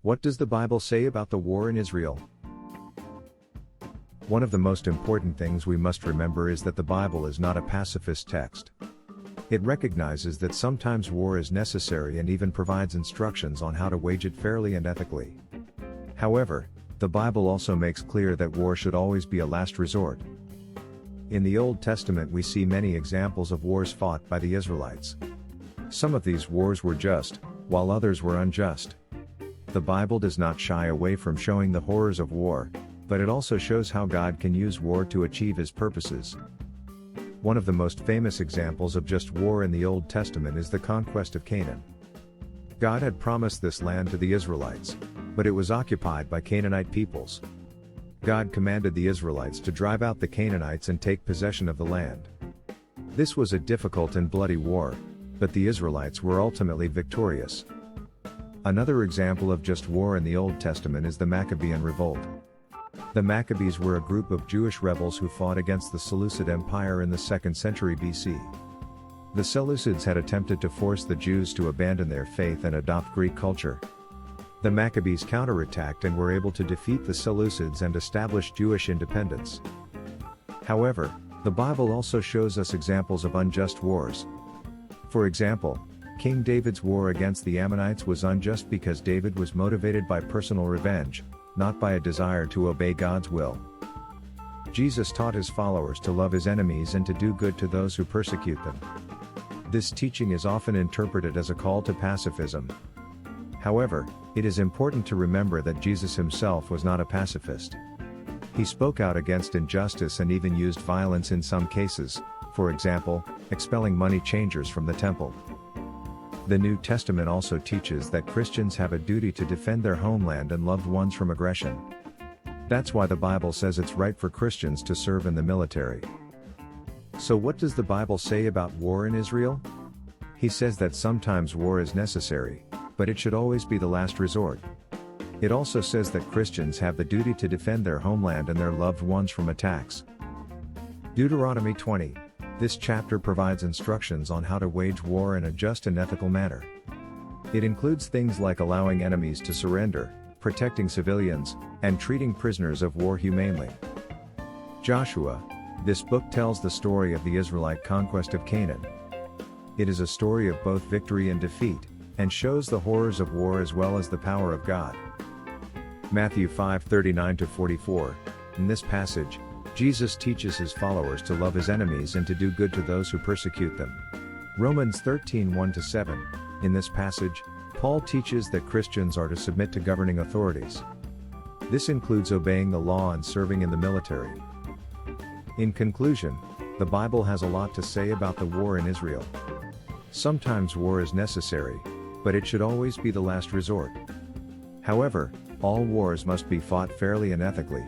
What does the Bible say about the war in Israel? One of the most important things we must remember is that the Bible is not a pacifist text. It recognizes that sometimes war is necessary and even provides instructions on how to wage it fairly and ethically. However, the Bible also makes clear that war should always be a last resort. In the Old Testament we see many examples of wars fought by the Israelites. Some of these wars were just, while others were unjust. The Bible does not shy away from showing the horrors of war, but it also shows how God can use war to achieve His purposes. One of the most famous examples of just war in the Old Testament is the conquest of Canaan. God had promised this land to the Israelites, but it was occupied by Canaanite peoples. God commanded the Israelites to drive out the Canaanites and take possession of the land. This was a difficult and bloody war, but the Israelites were ultimately victorious. Another example of just war in the Old Testament is the Maccabean revolt. The Maccabees were a group of Jewish rebels who fought against the Seleucid Empire in the 2nd century BC. The Seleucids had attempted to force the Jews to abandon their faith and adopt Greek culture. The Maccabees counterattacked and were able to defeat the Seleucids and establish Jewish independence. However, the Bible also shows us examples of unjust wars. For example, King David's war against the Ammonites was unjust because David was motivated by personal revenge, not by a desire to obey God's will. Jesus taught His followers to love His enemies and to do good to those who persecute them. This teaching is often interpreted as a call to pacifism. However, it is important to remember that Jesus Himself was not a pacifist. He spoke out against injustice and even used violence in some cases, for example, expelling money changers from the temple. The New Testament also teaches that Christians have a duty to defend their homeland and loved ones from aggression. That's why the Bible says it's right for Christians to serve in the military. So what does the Bible say about war in Israel? He says that sometimes war is necessary, but it should always be the last resort. It also says that Christians have the duty to defend their homeland and their loved ones from attacks. Deuteronomy 20. This chapter provides instructions on how to wage war in a just and ethical manner. It includes things like allowing enemies to surrender, protecting civilians, and treating prisoners of war humanely. Joshua. This book tells the story of the Israelite conquest of Canaan. It is a story of both victory and defeat, and shows the horrors of war as well as the power of God. Matthew 5:39-44. In this passage, Jesus teaches His followers to love His enemies and to do good to those who persecute them. Romans 13:1-7. In this passage, Paul teaches that Christians are to submit to governing authorities. This includes obeying the law and serving in the military. In conclusion, the Bible has a lot to say about the war in Israel. Sometimes war is necessary, but it should always be the last resort. However, all wars must be fought fairly and ethically.